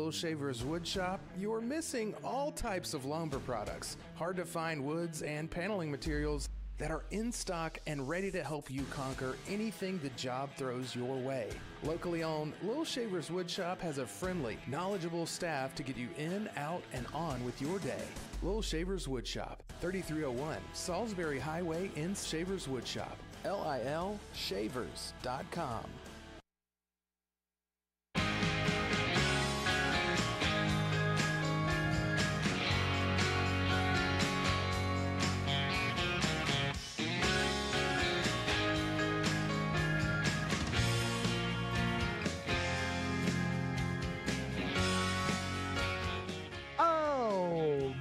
Little Shavers Wood Shop, you're missing all types of lumber products, hard to find woods and paneling materials that are in stock and ready to help you conquer anything the job throws your way. Locally owned, Little Shavers Wood Shop has a friendly, knowledgeable staff to get you in, out, and on with your day. Little Shavers Wood Shop, 3301 Salisbury Highway in Shavers Wood Shop, LILshavers.com.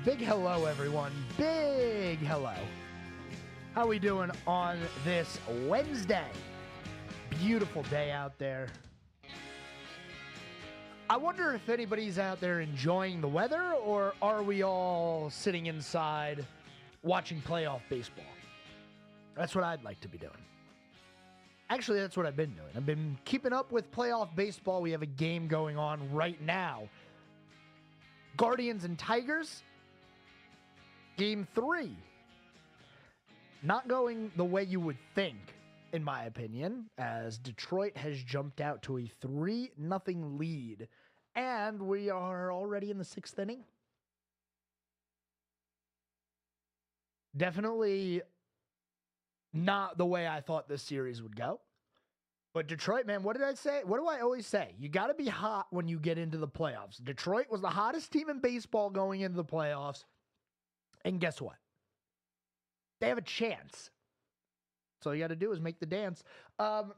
Big hello, everyone. Big hello. How we doing on this Wednesday? Beautiful day out there. I wonder if anybody's out there enjoying the weather, or are we all sitting inside watching playoff baseball? That's what I'd like to be doing. Actually, that's what I've been doing. I've been keeping up with playoff baseball. We have a game going on right now. Guardians and Tigers. Game 3. Not going the way you would think, in my opinion, as Detroit has jumped out to a 3-0 lead, and we are already in the 6th inning. Definitely not the way I thought this series would go. But Detroit, man, what did I say? What do I always say? You got to be hot when you get into the playoffs. Detroit was the hottest team in baseball going into the playoffs. And guess what? They have a chance. So all you got to do is make the dance.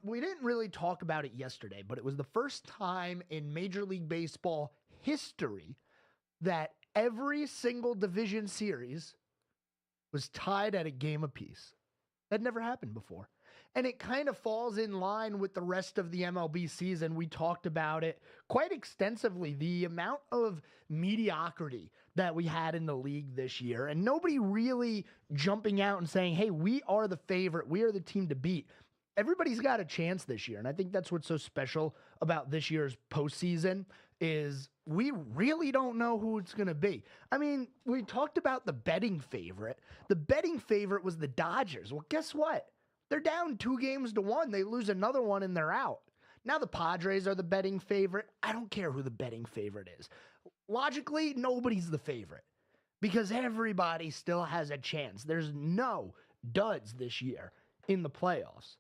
We didn't really talk about it yesterday, but it was the first time in Major League Baseball history that every single division series was tied at a game apiece. That never happened before. And it kind of falls in line with the rest of the MLB season. We talked about it quite extensively, the amount of mediocrity that we had in the league this year, and nobody really jumping out and saying, hey, we are the favorite, we are the team to beat. Everybody's got a chance this year, and I think that's what's so special about this year's postseason is we really don't know who it's going to be. I mean, we talked about the betting favorite. The betting favorite was the Dodgers. Well, guess what? They're down 2-1. They lose another one and they're out. Now the Padres are the betting favorite. I don't care who the betting favorite is. Logically, nobody's the favorite because everybody still has a chance. There's no duds this year in the playoffs.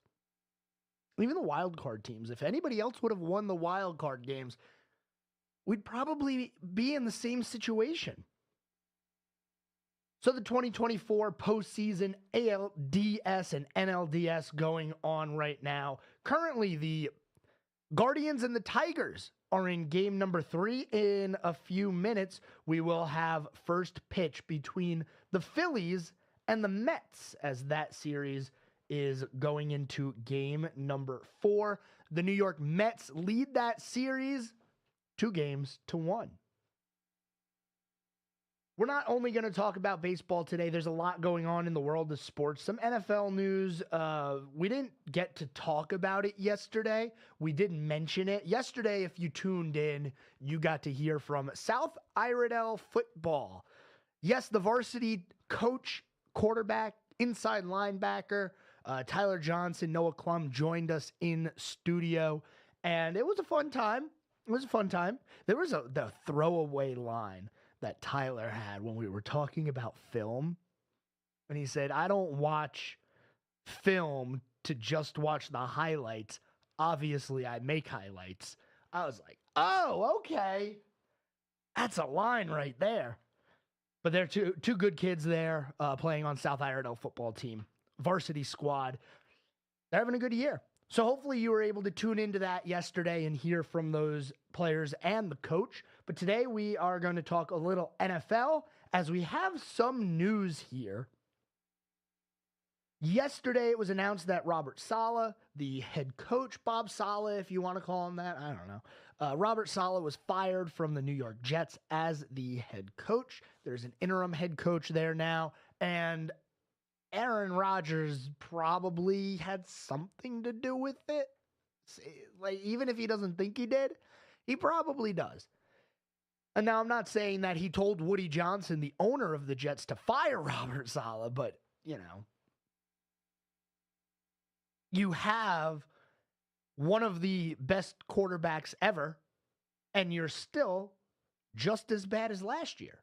Even the wild card teams, if anybody else would have won the wild card games, we'd probably be in the same situation. So the 2024 postseason ALDS and NLDS going on right now. Currently, the Guardians and the Tigers are in game number 3. In a few minutes, we will have first pitch between the Phillies and the Mets as that series is going into game number 4. The New York Mets lead that series 2-1. We're not only going to talk about baseball today. There's a lot going on in the world of sports. Some NFL news. We didn't get to talk about it yesterday. We didn't mention it. Yesterday, if you tuned in, you got to hear from South Iredell football. Yes, the varsity coach, quarterback, inside linebacker, Tyler Johnson, Noah Klum joined us in studio. And it was a fun time. There was the throwaway line that Tyler had when we were talking about film. And he said, I don't watch film to just watch the highlights. Obviously, I make highlights. I was like, oh, okay. That's a line right there. But they're two good kids there playing on South Iredell football team. Varsity squad. They're having a good year. So hopefully you were able to tune into that yesterday and hear from those players and the coach. But today we are going to talk a little NFL as we have some news here. Yesterday it was announced that Robert Saleh, the head coach, Bob Saleh, if you want to call him that, I don't know. Robert Saleh was fired from the New York Jets as the head coach. There's an interim head coach there now. And Aaron Rodgers probably had something to do with it. Like, even if he doesn't think he did, he probably does. And now I'm not saying that he told Woody Johnson, the owner of the Jets, to fire Robert Saleh, but, you have one of the best quarterbacks ever, and you're still just as bad as last year.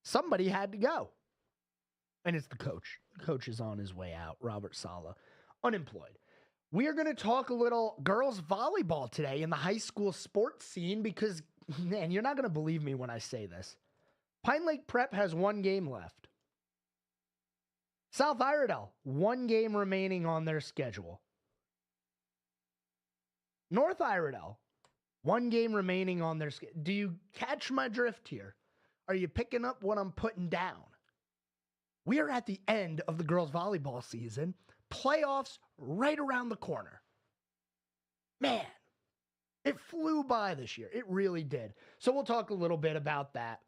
Somebody had to go. And it's the coach. The coach is on his way out, Robert Saleh, unemployed. We are going to talk a little girls volleyball today in the high school sports scene because, man, you're not going to believe me when I say this. Pine Lake Prep has one game left. South Iredell, one game remaining on their schedule. North Iredell, one game remaining on their schedule. Do you catch my drift here? Are you picking up what I'm putting down? We are at the end of the girls volleyball season. Playoffs right around the corner. Man, it flew by this year. It really did. So we'll talk a little bit about that.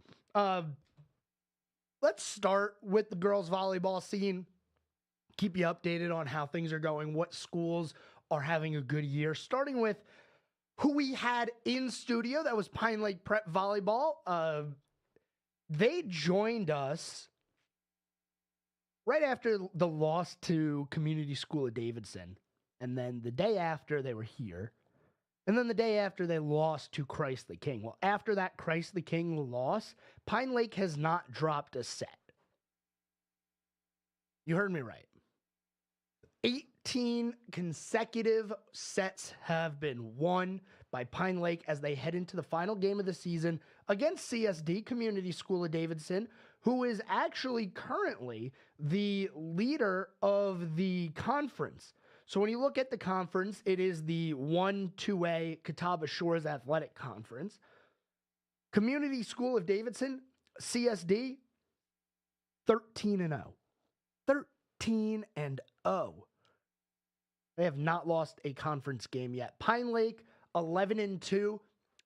Let's start with the girls volleyball scene. Keep you updated on how things are going, what schools are having a good year. Starting with who we had in studio. That was Pine Lake Prep Volleyball. They joined us right after the loss to Community School of Davidson. And then the day after, they were here. And then the day after, they lost to Christ the King. Well, after that Christ the King loss, Pine Lake has not dropped a set. You heard me right. 18 consecutive sets have been won by Pine Lake as they head into the final game of the season against CSD, Community School of Davidson, who is actually currently the leader of the conference. So when you look at the conference, it is the 1-2A Catawba Shores Athletic Conference. Community School of Davidson, CSD, 13-0. 13-0. They have not lost a conference game yet. Pine Lake, 11-2.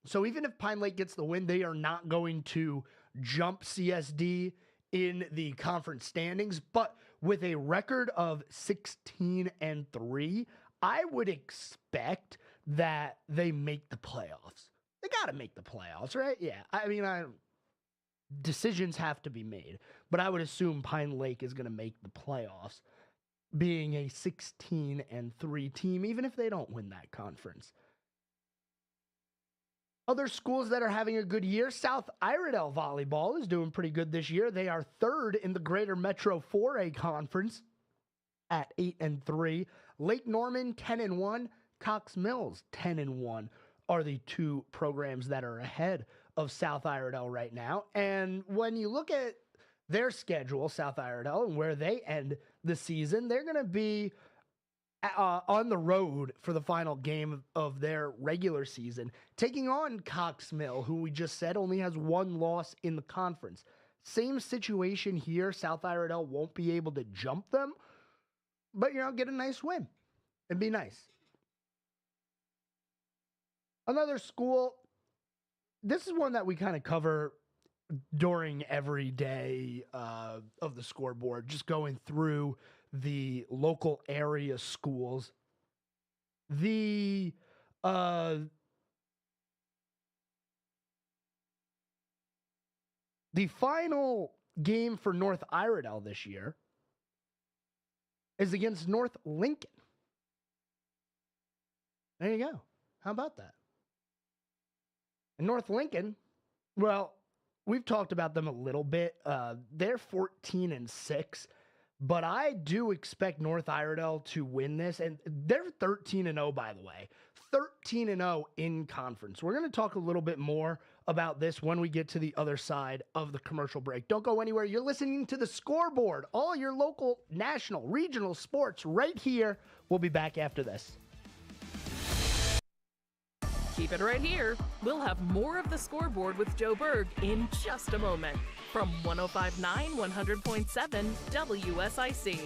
So even if Pine Lake gets the win, they are not going to jump CSD in the conference standings. But with a record of 16-3, I would expect that they make the playoffs. They got to make the playoffs, right? Yeah. I mean, decisions have to be made. But I would assume Pine Lake is going to make the playoffs, being a 16-3 team, even if they don't win that conference. Other schools that are having a good year, South Iredell Volleyball is doing pretty good this year. They are third in the Greater Metro 4A Conference at 8-3. Lake Norman, 10-1. Cox Mills, 10-1 are the two programs that are ahead of South Iredell right now. And when you look at their schedule, South Iredell, and where they end the season, they're going to be on the road for the final game of their regular season, taking on Cox Mill, who we just said only has one loss in the conference. Same situation here. South Iredell won't be able to jump them, but, get a nice win. It'd be nice. Another school, this is one that we kind of cover during every day of the scoreboard, just going through the local area schools. The final game for North Iredell this year is against North Lincoln. There you go. How about that? And North Lincoln, well, we've talked about them a little bit. They're 14-6. But I do expect North Iredell to win this, and they're 13-0, by the way. 13-0 in conference. We're going to talk a little bit more about this when we get to the other side of the commercial break. Don't go anywhere. You're listening to The Scoreboard, all your local, national, regional sports right here. We'll be back after this. Keep it right here. We'll have more of The Scoreboard with Joe Berg in just a moment. From 105.9, 100.7 WSIC.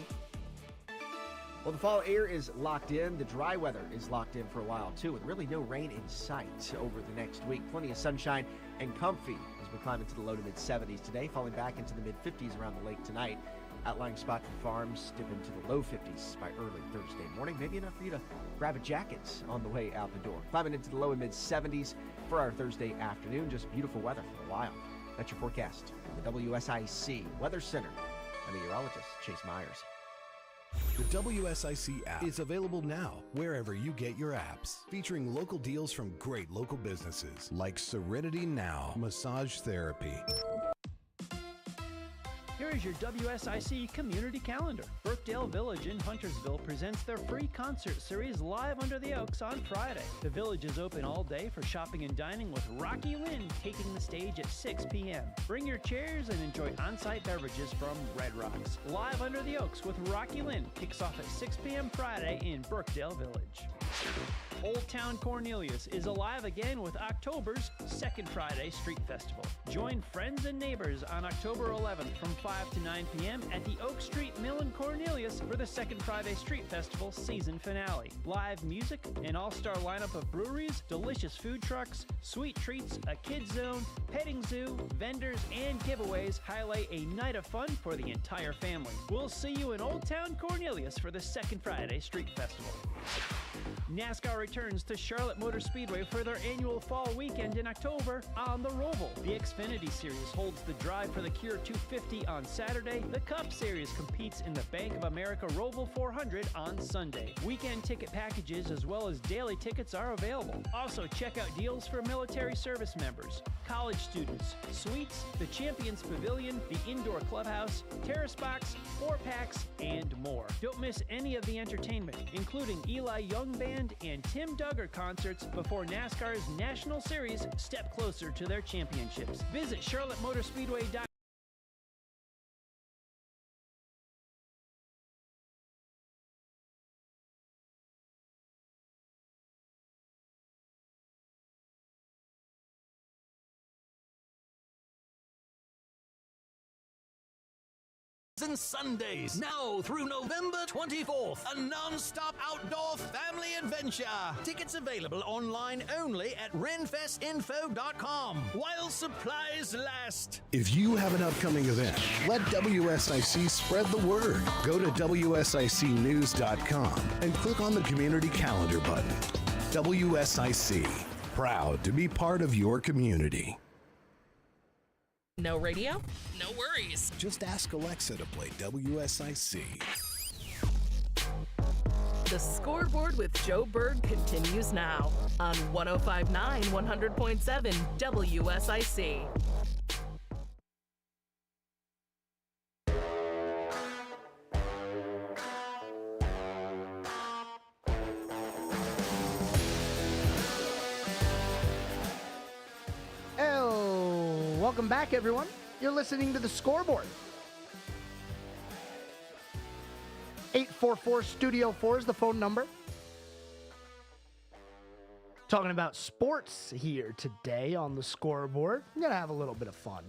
Well, the fall air is locked in. The dry weather is locked in for a while, too, with really no rain in sight over the next week. Plenty of sunshine and comfy as we climb into the low to mid-70s today, falling back into the mid-50s around the lake tonight. Outlying spots and farms dip into the low 50s by early Thursday morning. Maybe enough for you to grab a jacket on the way out the door. Climbing into the low and mid 70s for our Thursday afternoon. Just beautiful weather for a while. That's your forecast from the WSIC Weather Center. I'm meteorologist Chase Myers. The WSIC app is available now wherever you get your apps, featuring local deals from great local businesses like Serenity Now Massage Therapy. Here is your WSIC community calendar. Brookdale Village in Huntersville presents their free concert series Live Under the Oaks on Friday. The Village is open all day for shopping and dining with Rocky Lynn taking the stage at 6 p.m. Bring your chairs and enjoy on-site beverages from Red Rocks. Live Under the Oaks with Rocky Lynn kicks off at 6 p.m. Friday in Brookdale Village. Old Town Cornelius is alive again with October's Second Friday Street Festival. Join friends and neighbors on October 11th from 5 to 9 p.m. at the Oak Street Mill in Cornelius for the Second Friday Street Festival season finale. Live music, an all-star lineup of breweries, delicious food trucks, sweet treats, a kids zone, petting zoo, vendors, and giveaways highlight a night of fun for the entire family. We'll see you in Old Town Cornelius for the Second Friday Street Festival. NASCAR returns to Charlotte Motor Speedway for their annual fall weekend in October on the Roval. The Xfinity Series holds the Drive for the Cure 250 on Saturday. The Cup Series competes in the Bank of America Roval 400 on Sunday. Weekend ticket packages as well as daily tickets are available. Also, check out deals for military service members, college students, suites, the Champions Pavilion, the Indoor Clubhouse, Terrace Box, 4-packs, and more. Don't miss any of the entertainment, including Eli Young Band and Tim Duggar concerts before NASCAR's National Series step closer to their championships. Visit CharlotteMotorspeedway.com. And Sundays, now through November 24th, a non-stop outdoor family adventure. Tickets available online only at renfestinfo.com while supplies last. If you have an upcoming event, let WSIC spread the word. Go to WSICnews.com and click on the community calendar button. WSIC, proud to be part of your community. No radio? No worries. Just ask Alexa to play WSIC. The Scoreboard with Joe Berg continues now on 105.9 100.7 WSIC. Welcome back, everyone. You're listening to The Scoreboard. 844 Studio 4 is the phone number. Talking about sports here today on The Scoreboard. I'm going to have a little bit of fun.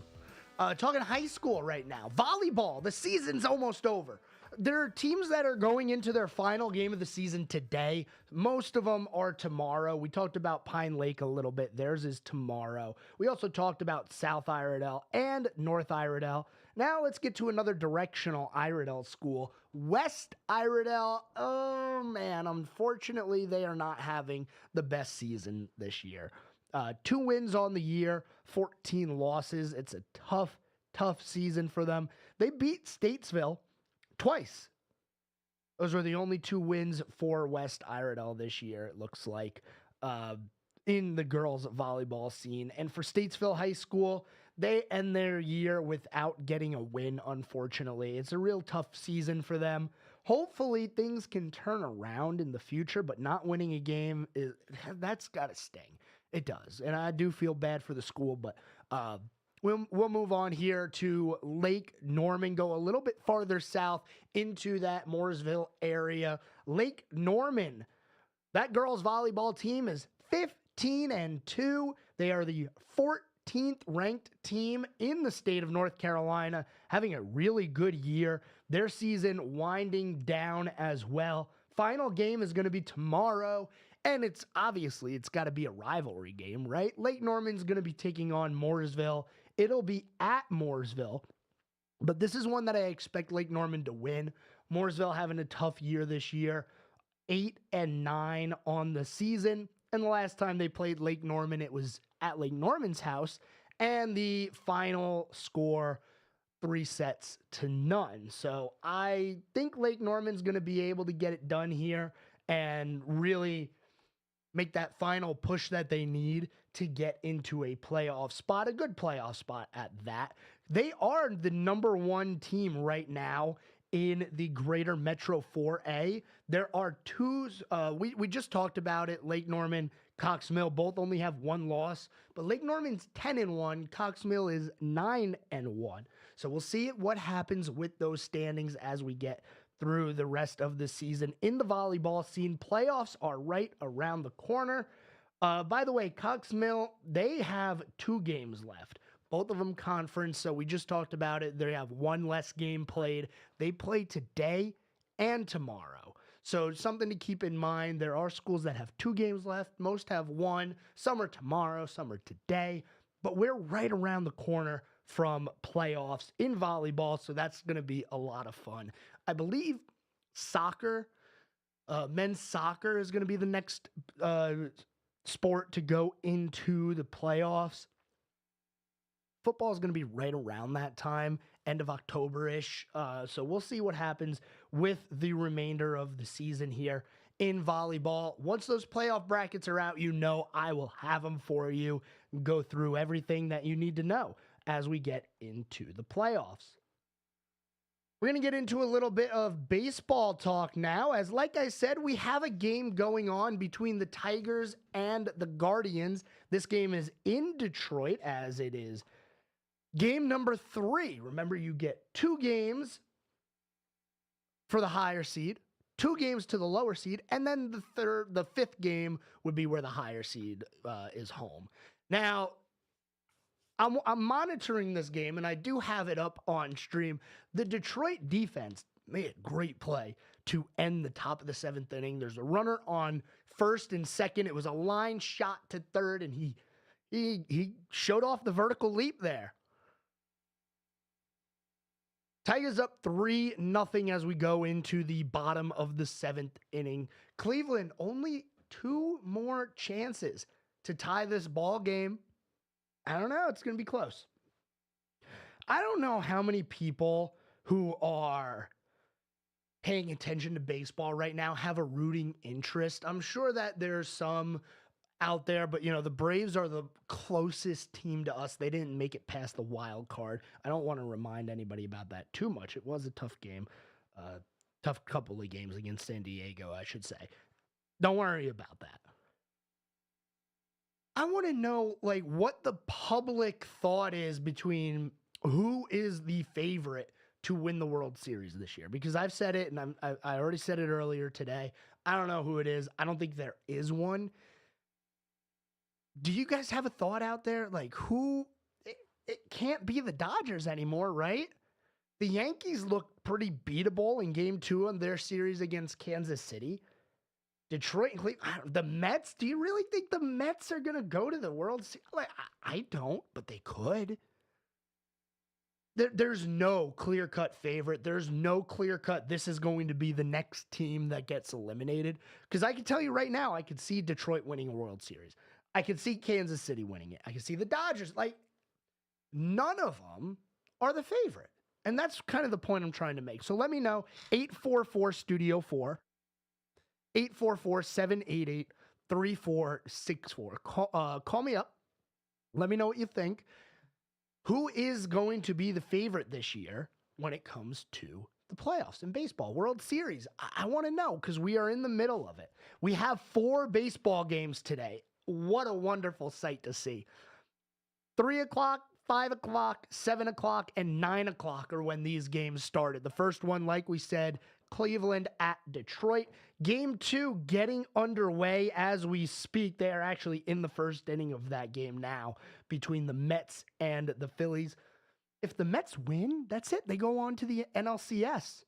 Talking high school right now. Volleyball. The season's almost over. There are teams that are going into their final game of the season today. Most of them are tomorrow. We talked about Pine Lake a little bit. Theirs is tomorrow. We also talked about South Iredell and North Iredell. Now let's get to another directional Iredell school. West Iredell. Oh, man. Unfortunately, they are not having the best season this year. 2 wins on the year, 14 losses. It's a tough season for them. They beat Statesville twice. Those were the only 2 wins for West Iredell this year, it looks like, in the girls' volleyball scene. And for Statesville High School, they end their year without getting a win, unfortunately. It's a real tough season for them. Hopefully, things can turn around in the future, but not winning a game, that's got to sting. It does. And I do feel bad for the school, but we'll move on here to Lake Norman, go a little bit farther south into that Mooresville area. Lake Norman, that girls volleyball team is 15-2. They are the 14th ranked team in the state of North Carolina, having a really good year. Their season winding down as well. Final game is going to be tomorrow, and it's got to be a rivalry game, right? Lake Norman's going to be taking on Mooresville. It'll be at Mooresville. But this is one that I expect Lake Norman to win. Mooresville having a tough year this year. 8-9 on the season. And the last time they played Lake Norman, it was at Lake Norman's house. And the final score, 3-0. So I think Lake Norman's going to be able to get it done here and really make that final push that they need to get into a playoff spot, a good playoff spot at that. They are the number one team right now in the Greater Metro 4A. There are two, we just talked about it, Lake Norman, Cox Mill, both only have one loss, but Lake Norman's 10-1, Cox Mill is 9-1. So we'll see what happens with those standings as we get through the rest of the season. In the volleyball scene, playoffs are right around the corner. By the way, Cox Mill, they have 2 games left. Both of them conference, so we just talked about it. They have one less game played. They play today and tomorrow. So something to keep in mind. There are schools that have 2 games left. Most have 1. Some are tomorrow, some are today. But we're right around the corner from playoffs in volleyball, so that's going to be a lot of fun. I believe soccer, men's soccer is going to be the next sport to go into the playoffs. Football is going to be right around that time, end of October-ish. So we'll see what happens with the remainder of the season here in volleyball. Once those playoff brackets are out, you know I will have them for you and go through everything that you need to know as we get into the playoffs. We're going to get into a little bit of baseball talk now, as like I said, we have a game going on between the Tigers and the Guardians. This game is in Detroit, as it is game number 3. Remember, you get 2 games for the higher seed, 2 games to the lower seed, and then the 5th game would be where the higher seed is home. Now, I'm monitoring this game, and I do have it up on stream. The Detroit defense made a great play to end the top of the 7th inning. There's a runner on first and second. It was a line shot to third, and he showed off the vertical leap there. Tigers up 3-0 as we go into the bottom of the 7th inning. Cleveland, only 2 more chances to tie this ball game. I don't know. It's going to be close. I don't know how many people who are paying attention to baseball right now have a rooting interest. I'm sure that there's some out there, but, you know, the Braves are the closest team to us. They didn't make it past the wild card. I don't want to remind anybody about that too much. It was a tough game, tough couple of games against San Diego, I should say. Don't worry about that. I want to know, like, what the public thought is between who is the favorite to win the World Series this year. Because I've said it, and I already said it earlier today. I don't know who it is. I don't think there is one. Do you guys have a thought out there? Like, who? It can't be the Dodgers anymore, right? The Yankees looked pretty beatable in Game 2 of their series against Kansas City. Detroit and Cleveland, the Mets, do you really think the Mets are going to go to the World Series? Like, I don't, but they could. There's no clear-cut favorite. There's no clear-cut, this is going to be the next team that gets eliminated. Because I can tell you right now, I could see Detroit winning a World Series. I could see Kansas City winning it. I could see the Dodgers. Like, none of them are the favorite. And that's kind of the point I'm trying to make. So let me know, 844-STUDIO-4. 844-788-3464. Call me up. Let me know what you think. Who is going to be the favorite this year when it comes to the playoffs in baseball? World Series. I want to know because we are in the middle of it. We have 4 baseball games today. What a wonderful sight to see. 3 o'clock, 5 o'clock, 7 o'clock, and 9 o'clock are when these games started. The first one, like we said, Cleveland at Detroit. Game 2 getting underway as we speak. They are actually in the first inning of that game now between the Mets and the Phillies. If the Mets win, that's it. They go on to the NLCS.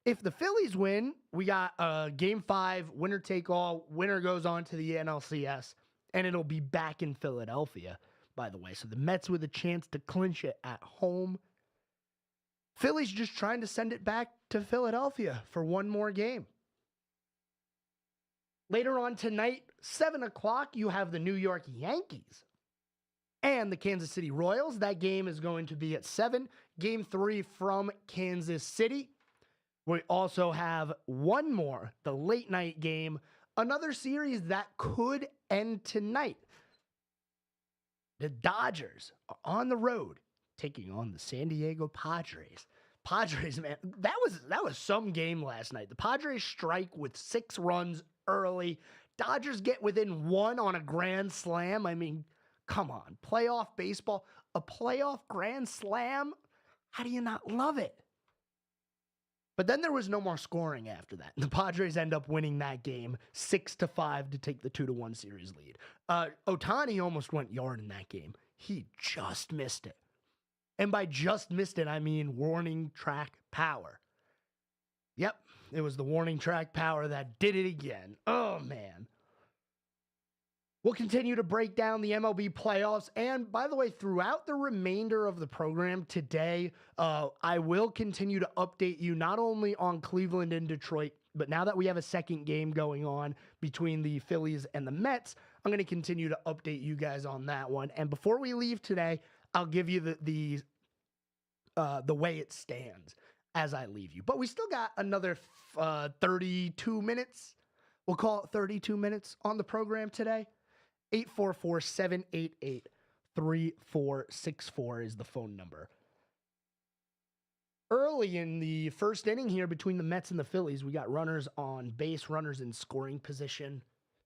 If the Phillies win, we got Game 5, winner take all. Winner goes on to the NLCS, and it'll be back in Philadelphia, by the way. So the Mets with a chance to clinch it at home. Philly's just trying to send it back to Philadelphia for one more game. Later on tonight, 7 o'clock, you have the New York Yankees and the Kansas City Royals. That game is going to be at 7. Game 3 from Kansas City. We also have one more, the late night game, another series that could end tonight. The Dodgers are on the road taking on the San Diego Padres. Padres, man, that was some game last night. The Padres strike with 6 runs early. Dodgers get within 1 on a grand slam. I mean, come on. Playoff baseball, a playoff grand slam? How do you not love it? But then there was no more scoring after that. The Padres end up winning that game 6-5 to take the 2-1 series lead. Ohtani almost went yard in that game. He just missed it. And by just missed it, I mean warning track power. Yep, it was the warning track power that did it again. Oh, man. We'll continue to break down the MLB playoffs. And by the way, throughout the remainder of the program today, I will continue to update you not only on Cleveland and Detroit, but now that we have a second game going on between the Phillies and the Mets, I'm going to continue to update you guys on that one. And before we leave today, I'll give you the way it stands as I leave you. But we still got another 32 minutes. We'll call it 32 minutes on the program today. 844-788-3464 is the phone number. Early in the first inning here between the Mets and the Phillies, we got runners on base, runners in scoring position.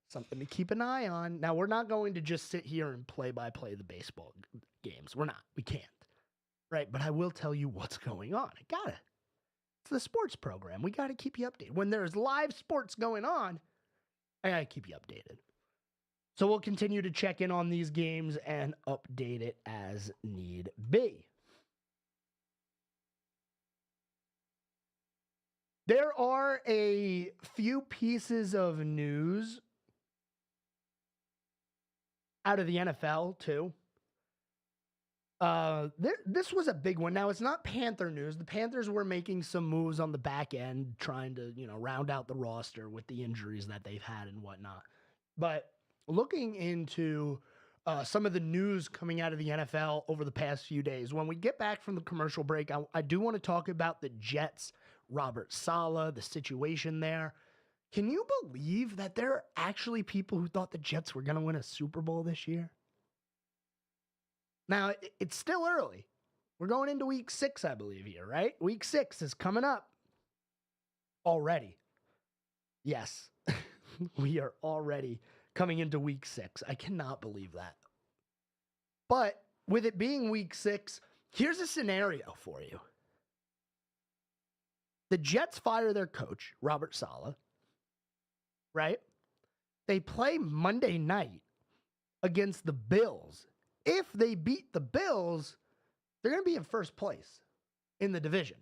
Something to keep an eye on. Now, we're not going to just sit here and play-by-play the baseball games. We're not. We can't. Right? But I will tell you what's going on. I got it. It's the sports program. We got to keep you updated. When there's live sports going on, I got to keep you updated. So we'll continue to check in on these games and update it as need be. There are a few pieces of news out of the NFL, too. This was a big one. Now, it's not Panther news. The Panthers were making some moves on the back end, trying to, round out the roster with the injuries that they've had and whatnot. But looking into some of the news coming out of the NFL over the past few days, when we get back from the commercial break, I do want to talk about the Jets, Robert Saleh, the situation there. Can you believe that there are actually people who thought the Jets were going to win a Super Bowl this year? Now, it's still early. We're going into week 6, I believe here, right? Week 6 is coming up already. Yes, we are already coming into week 6. I cannot believe that. But with it being week 6, here's a scenario for you. The Jets fire their coach, Robert Saleh, right? They play Monday night against the Bills. If they beat the Bills, they're going to be in first place in the division.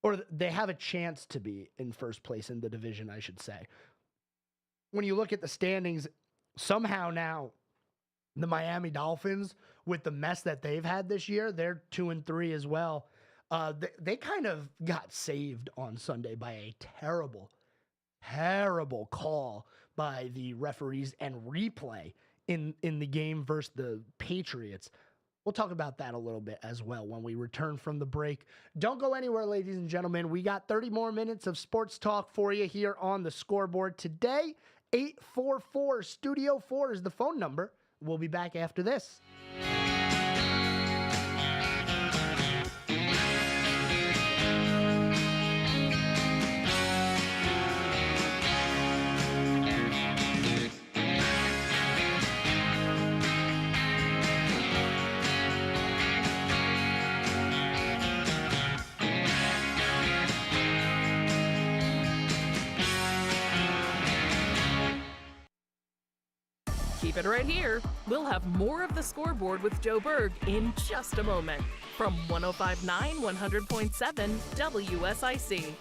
Or they have a chance to be in first place in the division, I should say. When you look at the standings, somehow now the Miami Dolphins, with the mess that they've had this year, they're 2-3 as well. They kind of got saved on Sunday by a terrible call by the referees and replay in the game versus the Patriots. We'll talk about that a little bit as well when we return from the break. Don't go anywhere, ladies and gentlemen. We got 30 more minutes of sports talk for you here on the Scoreboard today. 844-STUDIO-4 is the phone number. We'll be back after this. Keep it right here. We'll have more of the Scoreboard with Joe Berg in just a moment from 105.9 100.7 WSIC.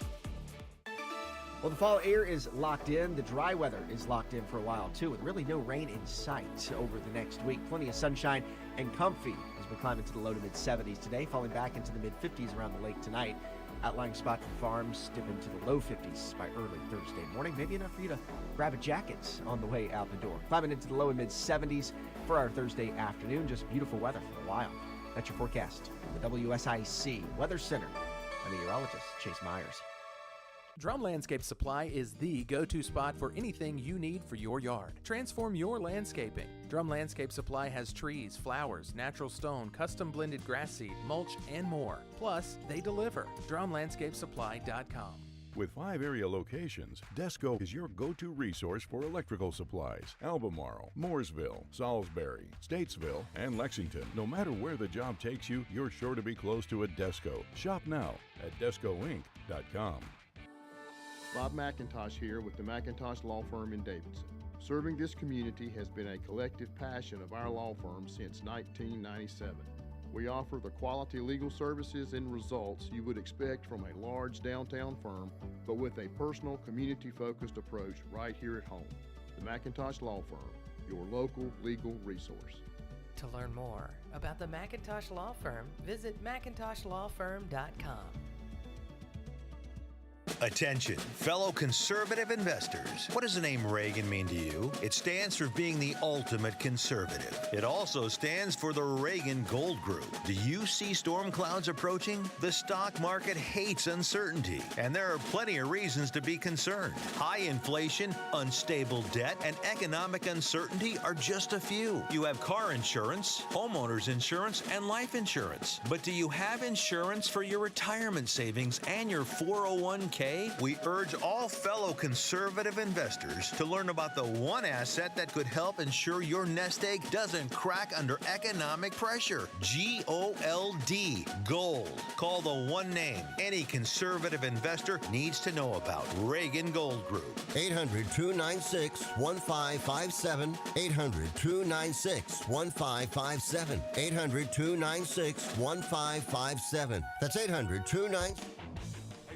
Well, the fall air is locked in. The dry weather is locked in for a while, too, with really no rain in sight over the next week. Plenty of sunshine and comfy as as we climb into the low to mid-70s today, falling back into the mid-50s around the lake tonight. Outlying spots and farms dip into the low 50s by early Thursday morning. Maybe enough for you to grab a jacket on the way out the door. Climbing into the low and mid-70s for our Thursday afternoon. Just beautiful weather for a while. That's your forecast from the WSIC Weather Center. I'm meteorologist Chase Myers. Drum Landscape Supply is the go-to spot for anything you need for your yard. Transform your landscaping. Drum Landscape Supply has trees, flowers, natural stone, custom blended grass seed, mulch, and more. Plus, they deliver. DrumLandscapeSupply.com. With 5 area locations, Desco is your go-to resource for electrical supplies. Albemarle, Mooresville, Salisbury, Statesville, and Lexington. No matter where the job takes you, you're sure to be close to a Desco. Shop now at DescoInc.com. Bob McIntosh here with the McIntosh Law Firm in Davidson. Serving this community has been a collective passion of our law firm since 1997. We offer the quality legal services and results you would expect from a large downtown firm, but with a personal, community-focused approach right here at home. The McIntosh Law Firm, your local legal resource. To learn more about the McIntosh Law Firm, visit McIntoshLawFirm.com. Attention, fellow conservative investors. What does the name Reagan mean to you? It stands for being the ultimate conservative. It also stands for the Reagan Gold Group. Do you see storm clouds approaching? The stock market hates uncertainty, and there are plenty of reasons to be concerned. High inflation, unstable debt, and economic uncertainty are just a few. You have car insurance, homeowners insurance, and life insurance. But do you have insurance for your retirement savings and your 401k? We urge all fellow conservative investors to learn about the one asset that could help ensure your nest egg doesn't crack under economic pressure. G-O-L-D, gold. Call the one name any conservative investor needs to know about. Reagan Gold Group. 800-296-1557. 800-296-1557. 800-296-1557. That's 800-296.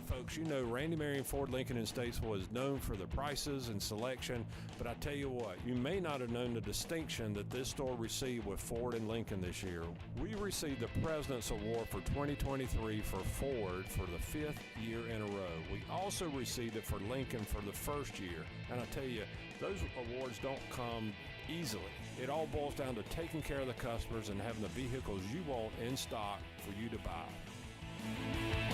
Folks, you know Randy Marion Ford Lincoln in Statesville is known for the prices and selection, but I tell you what, you may not have known the distinction that this store received with Ford and Lincoln this year. We received the President's Award for 2023 for Ford for the 5th year in a row. We also received it for Lincoln for the first year, and I tell you, those awards don't come easily. It all boils down to taking care of the customers and having the vehicles you want in stock for you to buy.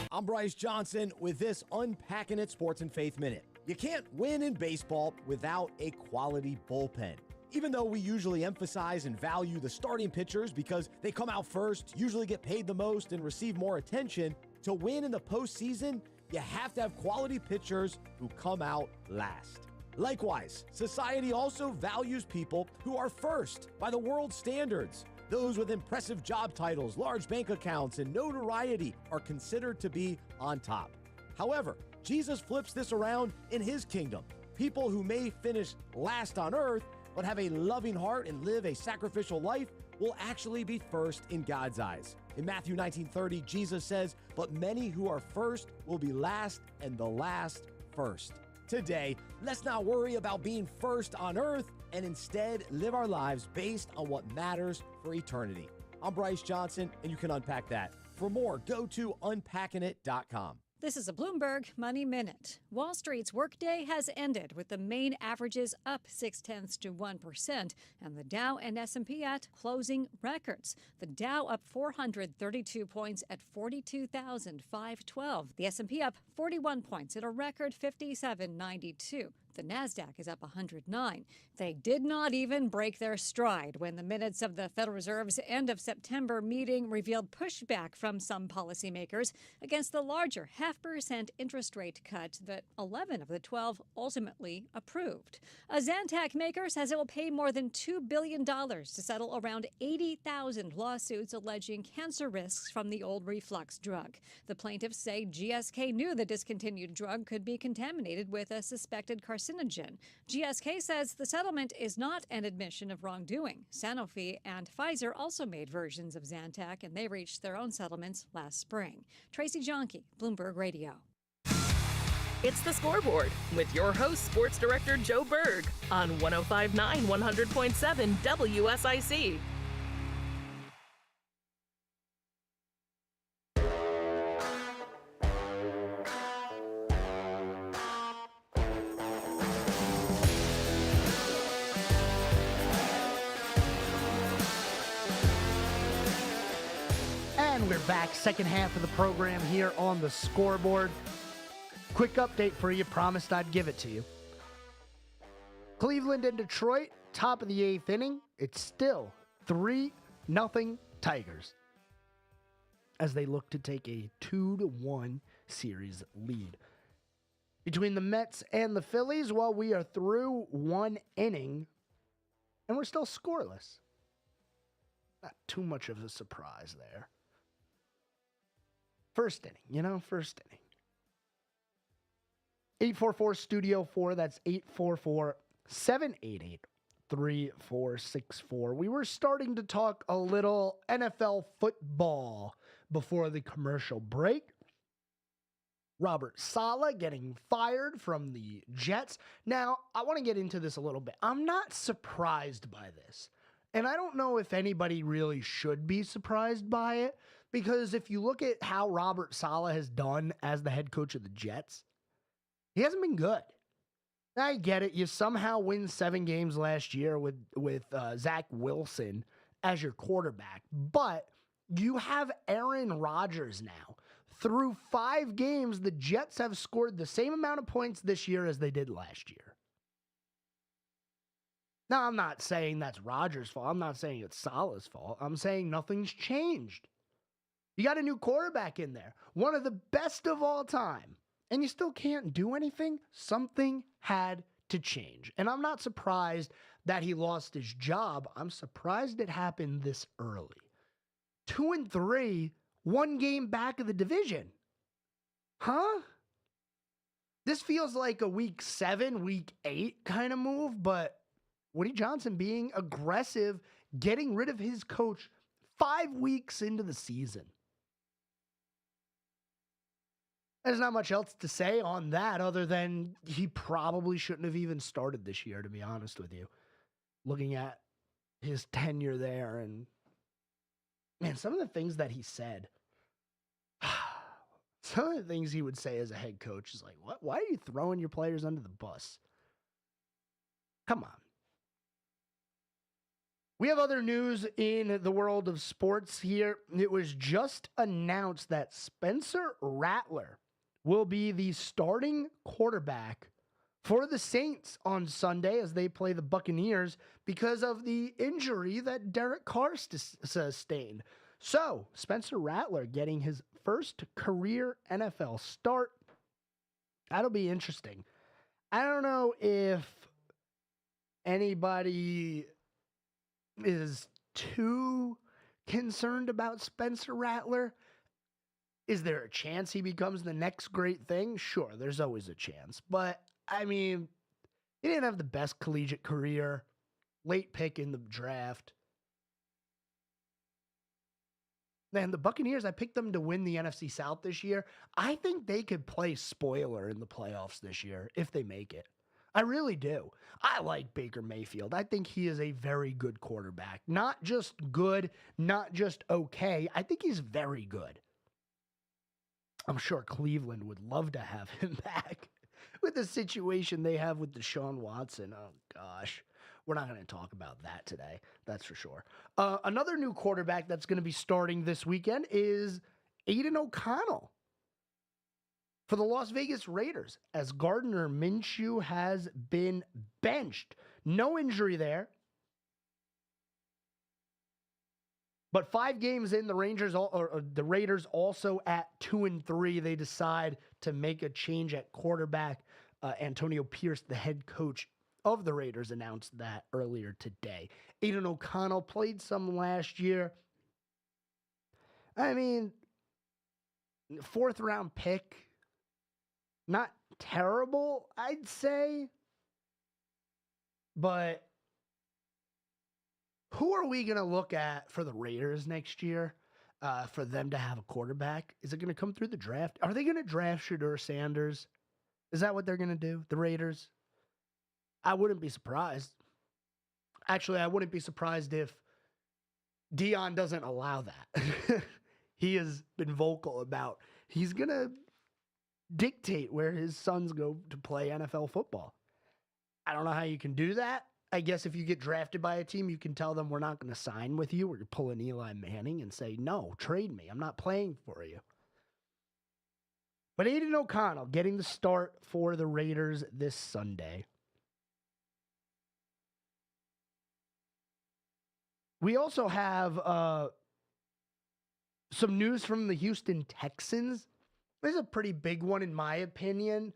I'm Bryce Johnson with this Unpacking It Sports and Faith Minute. You can't win in baseball without a quality bullpen. Even though we usually emphasize and value the starting pitchers because they come out first, usually get paid the most, and receive more attention, to win in the postseason, you have to have quality pitchers who come out last. Likewise, society also values people who are first by the world standards. Those with impressive job titles, large bank accounts, and notoriety are considered to be on top. However, Jesus flips this around in his kingdom. People who may finish last on earth, but have a loving heart and live a sacrificial life, will actually be first in God's eyes. In Matthew 19:30, Jesus says, "But many who are first will be last, and the last first." Today, let's not worry about being first on earth and instead live our lives based on what matters for eternity. I'm Bryce Johnson, and you can unpack that. For more, go to unpackingit.com. This is a Bloomberg Money Minute. Wall Street's workday has ended with the main averages up 0.6% and the Dow and S&P at closing records. The Dow up 432 points at 42,512. The S&P up 41 points at a record 5792. The Nasdaq is up 109. They did not even break their stride when the minutes of the Federal Reserve's end of September meeting revealed pushback from some policymakers against the larger 0.5% interest rate cut that 11 of the 12 ultimately approved. A Zantac maker says it will pay more than $2 billion to settle around 80,000 lawsuits alleging cancer risks from the old reflux drug. The plaintiffs say GSK knew the discontinued drug could be contaminated with a suspected carcinogen. GSK says the settlement is not an admission of wrongdoing. Sanofi and Pfizer also made versions of Zantac, and they reached their own settlements last spring. Tracy Jonke, Bloomberg Radio. It's the Scoreboard with your host, Sports Director Joe Berg on 105.9 100.7 WSIC. And we're back, second half of the program here on the Scoreboard. Quick update for you, promised I'd give it to you. Cleveland and Detroit, top of the 8th inning. It's still 3-0 Tigers as they look to take a 2-1 series lead. Between the Mets and the Phillies, well, we are through one inning, and we're still scoreless. Not too much of a surprise there. First inning, first inning. 844-STUDIO-4, that's 844-788-3464. We were starting to talk a little NFL football before the commercial break. Robert Saleh getting fired from the Jets. Now, I want to get into this a little bit. I'm not surprised by this. And I don't know if anybody really should be surprised by it, because if you look at how Robert Saleh has done as the head coach of the Jets, he hasn't been good. I get it. You somehow win 7 games last year with Zach Wilson as your quarterback, but you have Aaron Rodgers now. Through 5 games, the Jets have scored the same amount of points this year as they did last year. Now, I'm not saying that's Rodgers' fault. I'm not saying it's Saleh's fault. I'm saying nothing's changed. You got a new quarterback in there, one of the best of all time, and you still can't do anything? Something had to change. And I'm not surprised that he lost his job. I'm surprised it happened this early. 2-3, 1 game back of the division. Huh? This feels like a week 7, week 8 kind of move, but Woody Johnson being aggressive, getting rid of his coach 5 weeks into the season. There's not much else to say on that other than he probably shouldn't have even started this year, to be honest with you. Looking at his tenure there, and man, some of the things that he said, some of the things he would say as a head coach is like, what? Why are you throwing your players under the bus? Come on. We have other news in the world of sports here. It was just announced that Spencer Rattler will be the starting quarterback for the Saints on Sunday as they play the Buccaneers because of the injury that Derek Carr sustained. So, Spencer Rattler getting his first career NFL start. That'll be interesting. I don't know if anybody is too concerned about Spencer Rattler. Is there a chance he becomes the next great thing? Sure, there's always a chance. But, I mean, he didn't have the best collegiate career. Late pick in the draft. Man, the Buccaneers, I picked them to win the NFC South this year. I think they could play spoiler in the playoffs this year if they make it. I really do. I like Baker Mayfield. I think he is a very good quarterback. Not just good, not just okay. I think he's very good. I'm sure Cleveland would love to have him back with the situation they have with Deshaun Watson. Oh, gosh. We're not going to talk about that today. That's for sure. Another new quarterback that's going to be starting this weekend is Aiden O'Connell for the Las Vegas Raiders, as Gardner Minshew has been benched. No injury there. But 5 games in, the Raiders also at 2-3. They decide to make a change at quarterback. Antonio Pierce, the head coach of the Raiders, announced that earlier today. Aiden O'Connell played some last year. I mean, 4th round pick. Not terrible, I'd say. But who are we going to look at for the Raiders next year for them to have a quarterback? Is it going to come through the draft? Are they going to draft Shedeur Sanders? Is that what they're going to do, the Raiders? I wouldn't be surprised. Actually, I wouldn't be surprised if Dion doesn't allow that. He has been vocal about he's going to dictate where his sons go to play NFL football. I don't know how you can do that. I guess if you get drafted by a team, you can tell them we're not going to sign with you, or you're pulling Eli Manning and say, no, trade me. I'm not playing for you. But Aiden O'Connell getting the start for the Raiders this Sunday. We also have some news from the Houston Texans. This is a pretty big one in my opinion.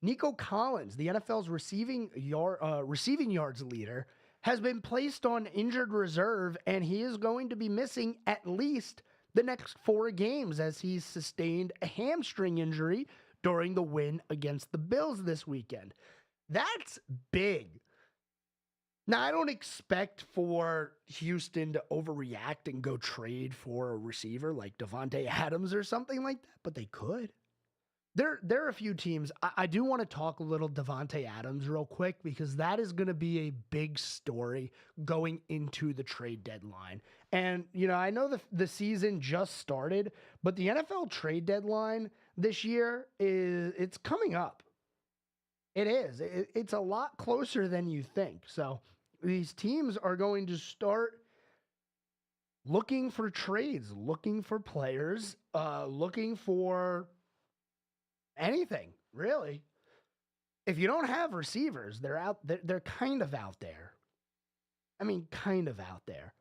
Nico Collins, the NFL's receiving yards leader, has been placed on injured reserve, and he is going to be missing at least the next 4 games as he's sustained a hamstring injury during the win against the Bills this weekend. That's big. Now, I don't expect for Houston to overreact and go trade for a receiver like Davante Adams or something like that, but they could. There are a few teams. I do want to talk a little Davante Adams real quick because that is going to be a big story going into the trade deadline. And, I know the season just started, but the NFL trade deadline this year it's coming up. It is. It's a lot closer than you think. So these teams are going to start looking for trades, looking for players, looking for anything, really. If you don't have receivers, they're kind of out there. I mean, kind of out there.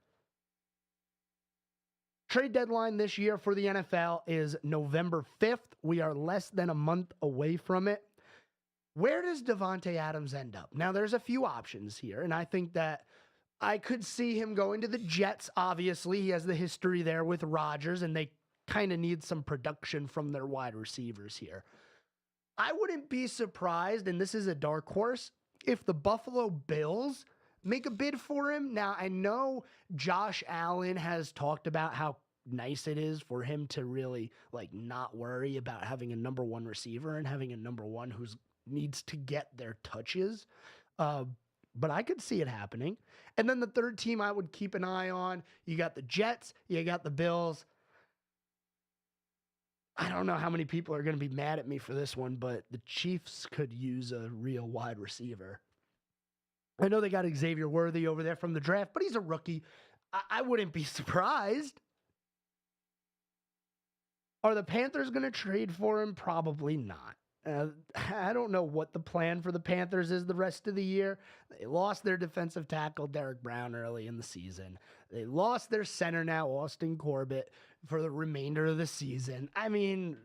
Trade deadline this year for the NFL is November 5th. We are less than a month away from it. Where does Davante Adams end up? Now, there's a few options here, and I think that I could see him going to the Jets, obviously. He has the history there with Rodgers, and they kind of need some production from their wide receivers here. I wouldn't be surprised, and this is a dark horse, if the Buffalo Bills make a bid for him. Now, I know Josh Allen has talked about how nice it is for him to really not worry about having a number 1 receiver and having a number 1 who needs to get their touches. But I could see it happening. And then the third team I would keep an eye on, you got the Jets, you got the Bills. I don't know how many people are going to be mad at me for this one, but the Chiefs could use a real wide receiver. I know they got Xavier Worthy over there from the draft, but he's a rookie. I wouldn't be surprised. Are the Panthers going to trade for him? Probably not. I don't know what the plan for the Panthers is the rest of the year. They lost their defensive tackle, Derek Brown, early in the season. They lost their center now, Austin Corbett, for the remainder of the season. I mean,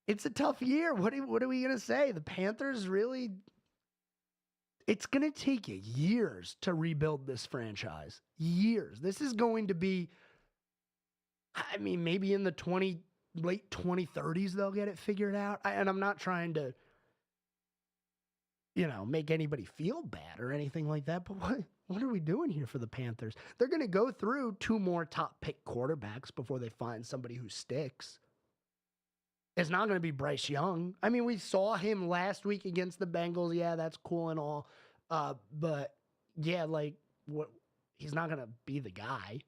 it's a tough year. What are we going to say? The Panthers really, it's going to take you years to rebuild this franchise. Years. This is going to be, maybe in the late 2030s, they'll get it figured out. And I'm not trying to, make anybody feel bad or anything like that. But what are we doing here for the Panthers? They're going to go through 2 more top pick quarterbacks before they find somebody who sticks. It's not going to be Bryce Young. I mean, we saw him last week against the Bengals. Yeah, that's cool and all. But yeah, he's not going to be the guy.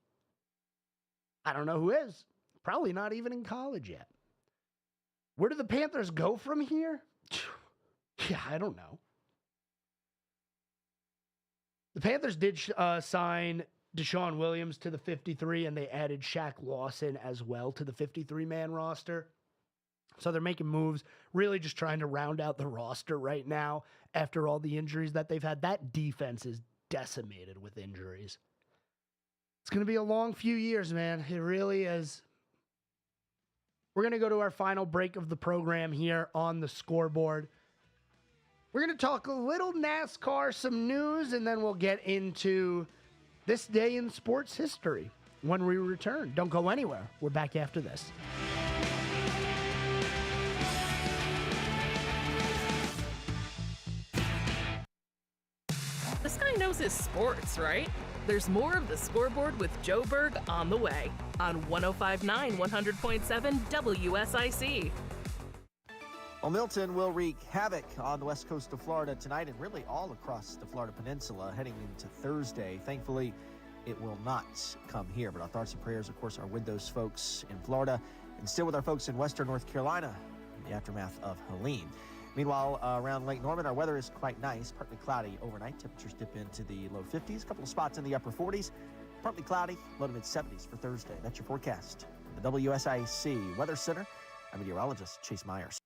I don't know who is. Probably not even in college yet. Where do the Panthers go from here? Yeah, I don't know. The Panthers did sign Deshaun Williams to the 53, and they added Shaq Lawson as well to the 53-man roster. So they're making moves, really just trying to round out the roster right now after all the injuries that they've had. That defense is decimated with injuries. It's going to be a long few years, man. It really is. We're going to go to our final break of the program here on the Scoreboard. We're going to talk a little NASCAR, some news, and then we'll get into this day in sports history when we return. Don't go anywhere. We're back after this. This guy knows his sports, right? There's more of the Scoreboard with Joe Berg on the way on 105.9 100.7 WSIC. Well, Milton will wreak havoc on the west coast of Florida tonight and really all across the Florida Peninsula heading into Thursday. Thankfully, it will not come here, but our thoughts and prayers, of course, are with those folks in Florida and still with our folks in western North Carolina in the aftermath of Helene. Meanwhile, around Lake Norman, our weather is quite nice. Partly cloudy overnight. Temperatures dip into the low 50s. A couple of spots in the upper 40s. Partly cloudy, low to mid 70s for Thursday. That's your forecast. The WSIC Weather Center. I'm meteorologist Chase Myers.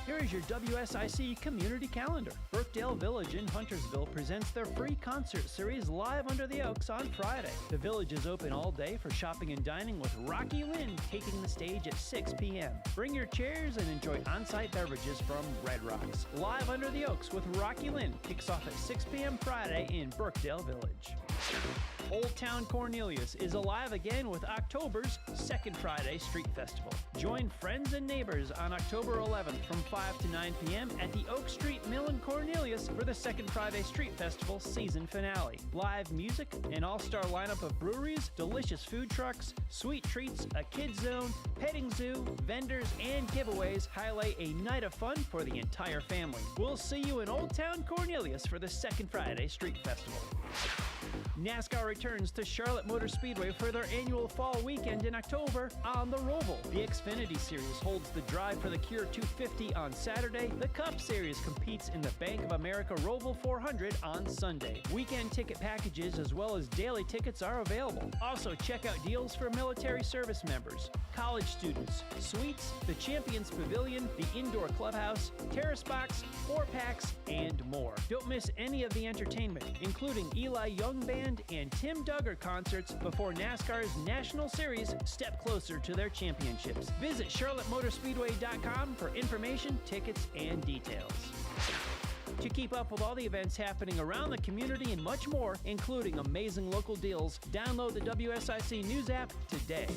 Here is your WSIC community calendar. Brookdale Village in Huntersville presents their free concert series Live Under the Oaks on Friday. The Village is open all day for shopping and dining with Rocky Lynn taking the stage at 6 p.m. Bring your chairs and enjoy on-site beverages from Red Rocks. Live Under the Oaks with Rocky Lynn kicks off at 6 p.m. Friday in Brookdale Village. Old Town Cornelius is alive again with October's Second Friday Street Festival. Join friends and neighbors on October 11th from 5 to 9 p.m. at the Oak Street Mill in Cornelius for the Second Friday Street Festival season finale. Live music, an all-star lineup of breweries, delicious food trucks, sweet treats, a kids zone, petting zoo, vendors, and giveaways highlight a night of fun for the entire family. We'll see you in Old Town Cornelius for the Second Friday Street Festival. NASCAR returns to Charlotte Motor Speedway for their annual fall weekend in October on the Roval. The Xfinity Series holds the Drive for the Cure 250 on Saturday. The Cup Series competes in the Bank of America Roval 400 on Sunday. Weekend ticket packages as well as daily tickets are available. Also, check out deals for military service members, college students, suites, the Champions Pavilion, the Indoor Clubhouse, Terrace Box, 4-packs, and more. Don't miss any of the entertainment, including Eli Young Band and Tim Duggar concerts before NASCAR's National Series step closer to their championships. Visit CharlotteMotorspeedway.com for information, tickets, and details. To keep up with all the events happening around the community and much more, including amazing local deals, download the WSIC News app today.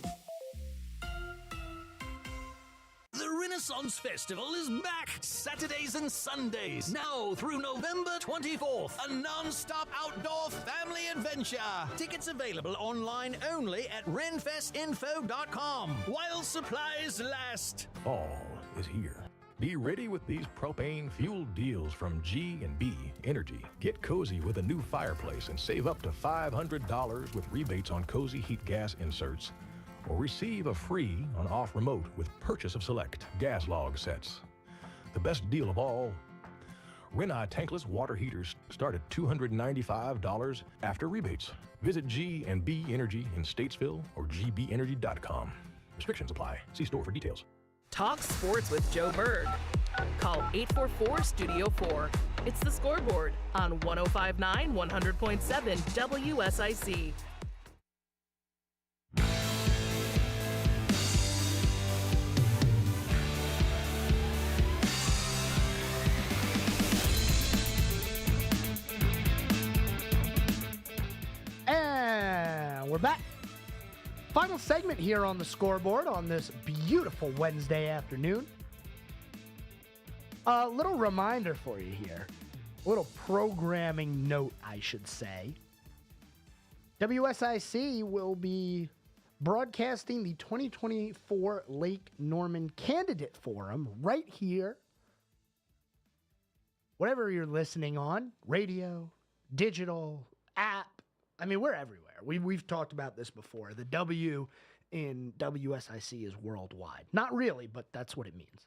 The Renaissance Festival is back Saturdays and Sundays, now through November 24th. A non-stop outdoor family adventure. Tickets available online only at renfestinfo.com while supplies last. Fall is here. Be ready with these propane fuel deals from G&B Energy. Get cozy with a new fireplace and save up to $500 with rebates on cozy heat gas inserts. Or receive a free on-off remote with purchase of select gas log sets. The best deal of all, Rinnai tankless water heaters start at $295 after rebates. Visit G&B Energy in Statesville or gbeenergy.com. Restrictions apply. See store for details. Talk sports with Joe Berg. Call 844-STUDIO-4. It's the Scoreboard on 105.9 100.7 WSIC. And we're back. Final segment here on the Scoreboard on this beautiful Wednesday afternoon. A little reminder for you here. A little programming note, I should say. WSIC will be broadcasting the 2024 Lake Norman Candidate Forum right here. Whatever you're listening on, radio, digital, app. I mean, we're everywhere. We've talked about this before. The W in WSIC is worldwide. Not really, but that's what it means.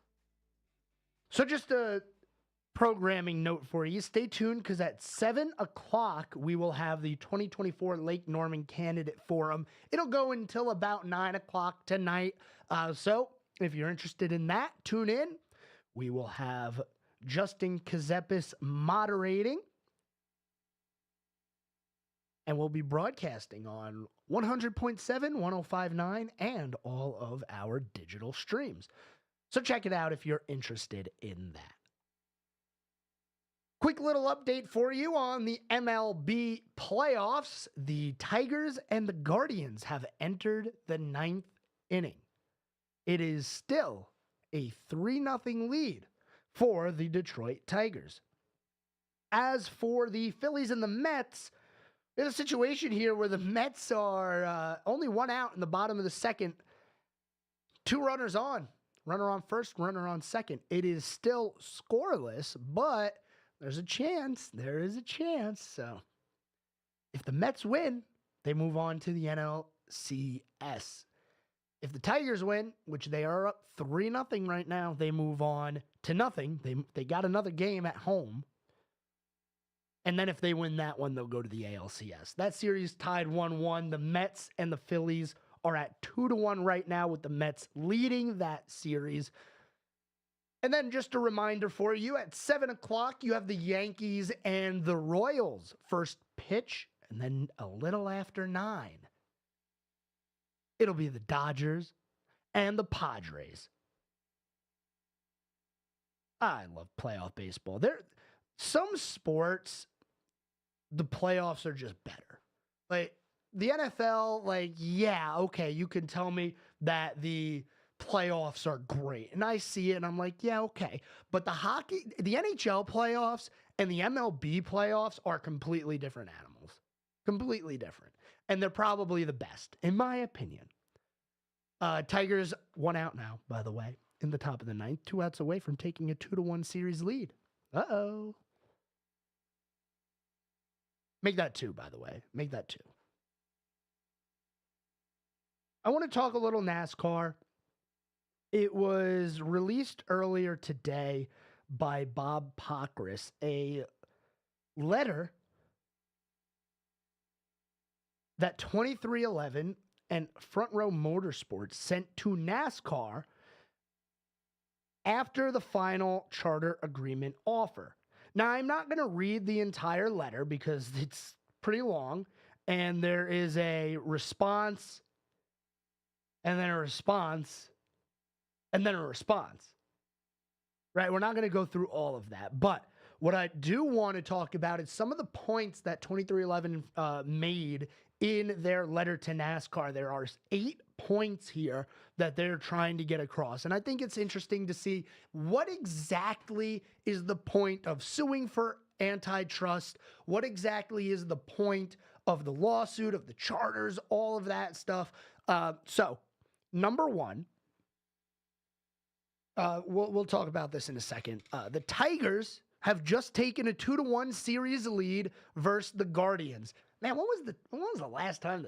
So just a programming note for you. Stay tuned because at 7 o'clock, we will have the 2024 Lake Norman Candidate Forum. It'll go until about 9 o'clock tonight. So if you're interested in that, tune in. We will have Justin Kazepis moderating. And we'll be broadcasting on 100.7, 105.9, and all of our digital streams. So check it out if you're interested in that. Quick little update for you on the MLB playoffs. The Tigers and the Guardians have entered the 9th inning. It is still a 3-0 lead for the Detroit Tigers. As for the Phillies and the Mets, there's a situation here where the Mets are only one out in the bottom of the second. 2 runners on. Runner on first, runner on second. It is still scoreless, but there's a chance. There is a chance. So if the Mets win, they move on to the NLCS. If the Tigers win, which they are up 3-0 right now, they move on 2-0. They got another game at home. And then if they win that one, they'll go to the ALCS. That series tied 1-1. The Mets and the Phillies are at 2-1 right now, with the Mets leading that series. And then just a reminder for you, at 7 o'clock, you have the Yankees and the Royals. First pitch, and then a little after 9, it'll be the Dodgers and the Padres. I love playoff baseball. Some sports, the playoffs are just better. Like the NFL, yeah, okay, you can tell me that the playoffs are great. And I see it and I'm like, yeah, okay. But the NHL playoffs and the MLB playoffs are completely different animals. Completely different. And they're probably the best, in my opinion. Tigers 1 out now, by the way, in the top of the 9th, 2 outs away from taking a 2-1 series lead. Uh-oh. Make that 2, by the way. Make that 2. I want to talk a little NASCAR. It was released earlier today by Bob Pockrass, a letter that 2311 and Front Row Motorsports sent to NASCAR after the final charter agreement offer. Now, I'm not going to read the entire letter because it's pretty long, and there is a response, and then a response, and then a response. Right? We're not going to go through all of that, but what I do want to talk about is some of the points that 2311 made in their letter to NASCAR. There are 8 points here that they're trying to get across. And I think it's interesting to see what exactly is the point of suing for antitrust, what exactly is the point of the lawsuit, of the charters, all of that stuff. So, number 1, we'll talk about this in a second. The Tigers have just taken a 2-1 series lead versus the Guardians. Man, when was the last time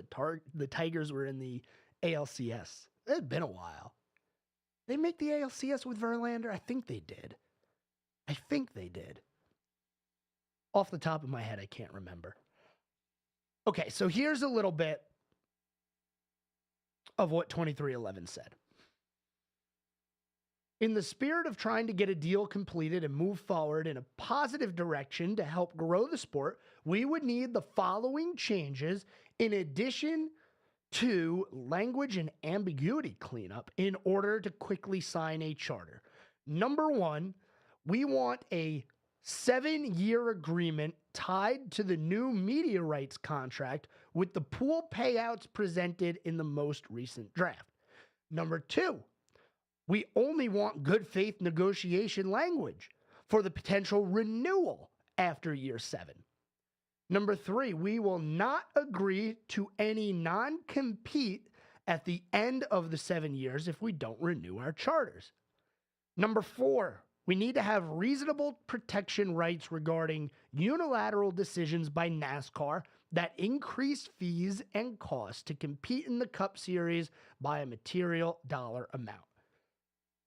the Tigers were in the ALCS? It's been a while. They make the ALCS with Verlander? I think they did. Off the top of my head, I can't remember. Okay, so here's a little bit of what 2311 said. In the spirit of trying to get a deal completed and move forward in a positive direction to help grow the sport, we would need the following changes in addition to language and ambiguity cleanup in order to quickly sign a charter. Number 1, we want a 7-year agreement tied to the new media rights contract with the pool payouts presented in the most recent draft. Number 2, we only want good faith negotiation language for the potential renewal after year 7. Number 3, we will not agree to any non-compete at the end of the 7 years if we don't renew our charters. Number 4, we need to have reasonable protection rights regarding unilateral decisions by NASCAR that increase fees and costs to compete in the Cup Series by a material dollar amount.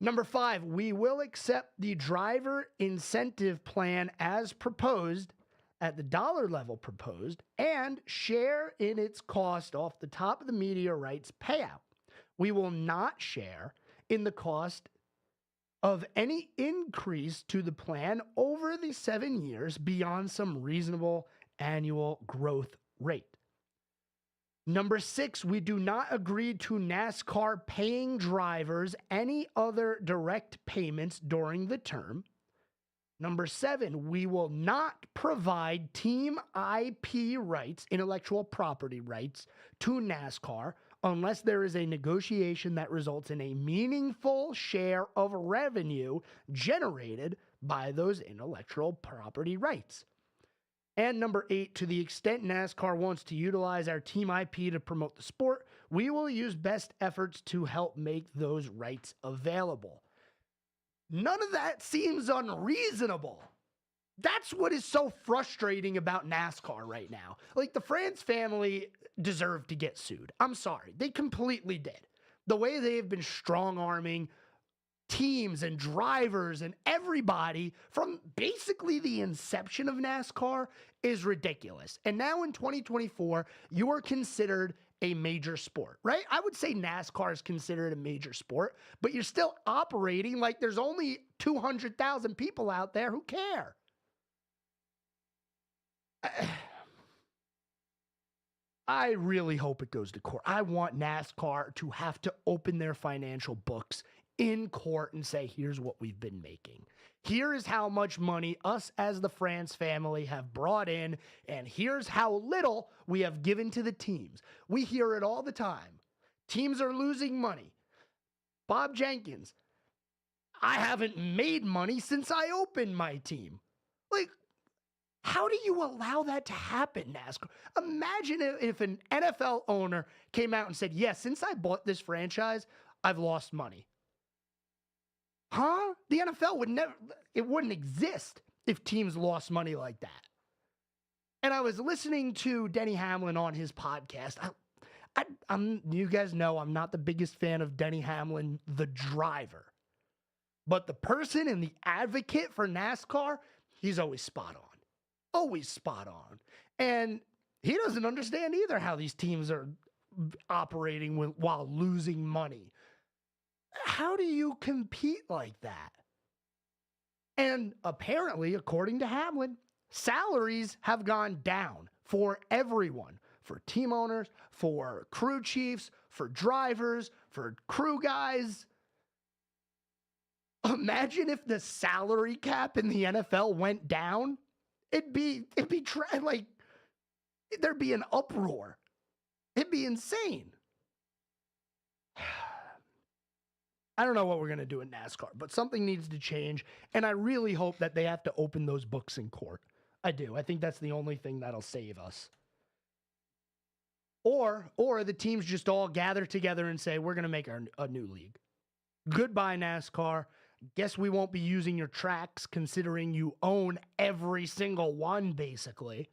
Number 5, we will accept the driver incentive plan as proposed at the dollar level proposed and share in its cost off the top of the media rights payout. We will not share in the cost of any increase to the plan over the 7 years beyond some reasonable annual growth rate. Number 6, we do not agree to NASCAR paying drivers any other direct payments during the term. Number 7, we will not provide team IP rights, intellectual property rights, to NASCAR unless there is a negotiation that results in a meaningful share of revenue generated by those intellectual property rights. And number 8, to the extent NASCAR wants to utilize our team IP to promote the sport, we will use best efforts to help make those rights available. None of that seems unreasonable. That's what is so frustrating about NASCAR right now. Like, the France family deserved to get sued. I'm sorry. They completely did. The way they've been strong-arming teams and drivers and everybody from basically the inception of NASCAR is ridiculous. And now in 2024, you are considered a major sport, right? I would say NASCAR is considered a major sport, but you're still operating like there's only 200,000 people out there who care. I really hope it goes to court. I want NASCAR to have to open their financial books in court and say, here's what we've been making. Here is how much money us as the France family have brought in, and here's how little we have given to the teams. We hear it all the time. Teams are losing money. Bob Jenkins, I haven't made money since I opened my team. Like, how do you allow that to happen, NASCAR? Imagine if an NFL owner came out and said, yes, since I bought this franchise, I've lost money. Huh? The NFL wouldn't exist if teams lost money like that. And I was listening to Denny Hamlin on his podcast. You guys know I'm not the biggest fan of Denny Hamlin, the driver. But the person and the advocate for NASCAR, he's always spot on. Always spot on. And he doesn't understand either how these teams are operating while losing money. How do you compete like that? And apparently, according to Hamlin, salaries have gone down for everyone, for team owners, for crew chiefs, for drivers, for crew guys. Imagine if the salary cap in the NFL went down. It'd be like there'd be an uproar. It'd be insane. I don't know what we're going to do in NASCAR, but something needs to change, and I really hope that they have to open those books in court. I do. I think that's the only thing that'll save us. Or the teams just all gather together and say, we're going to make a new league. Goodbye, NASCAR. Guess we won't be using your tracks, considering you own every single one, basically.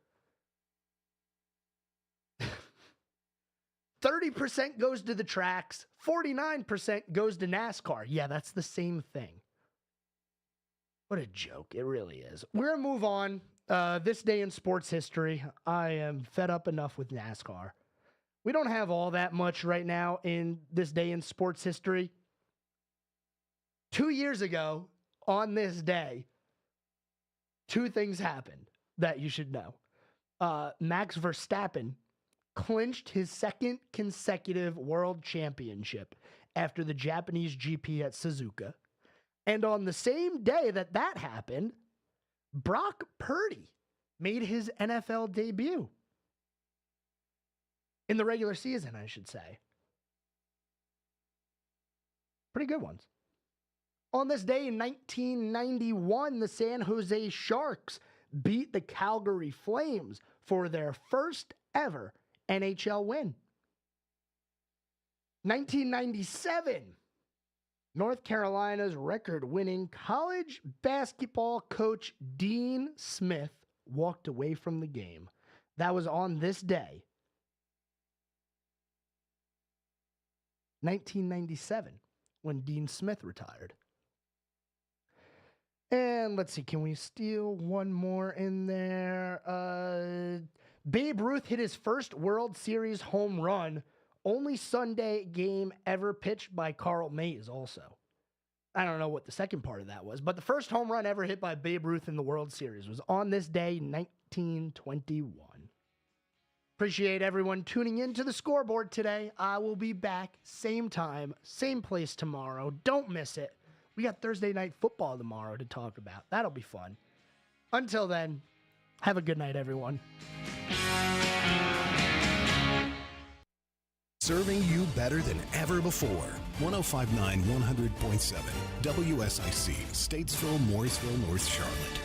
30% goes to the tracks, 49% goes to NASCAR. Yeah, that's the same thing. What a joke. It really is. We're going to move on. This day in sports history, I am fed up enough with NASCAR. We don't have all that much right now in this day in sports history. 2 years ago, on this day, two things happened that you should know. Max Verstappen clinched his second consecutive world championship after the Japanese GP at Suzuka. And on the same day that happened, Brock Purdy made his NFL debut. In the regular season, I should say. Pretty good ones. On this day in 1991, the San Jose Sharks beat the Calgary Flames for their first ever NHL win. 1997, North Carolina's record-winning college basketball coach Dean Smith walked away from the game. That was on this day. 1997, when Dean Smith retired. And let's see, can we steal one more in there? Babe Ruth hit his first World Series home run. Only Sunday game ever pitched by Carl Mays also. I don't know what the second part of that was, but the first home run ever hit by Babe Ruth in the World Series was on this day, 1921. Appreciate everyone tuning in to the Scoreboard today. I will be back same time, same place tomorrow. Don't miss it. We got Thursday Night Football tomorrow to talk about. That'll be fun. Until then, have a good night, everyone. Serving you better than ever before. 105.9, 100.7. WSIC, Statesville, Mooresville, North Charlotte.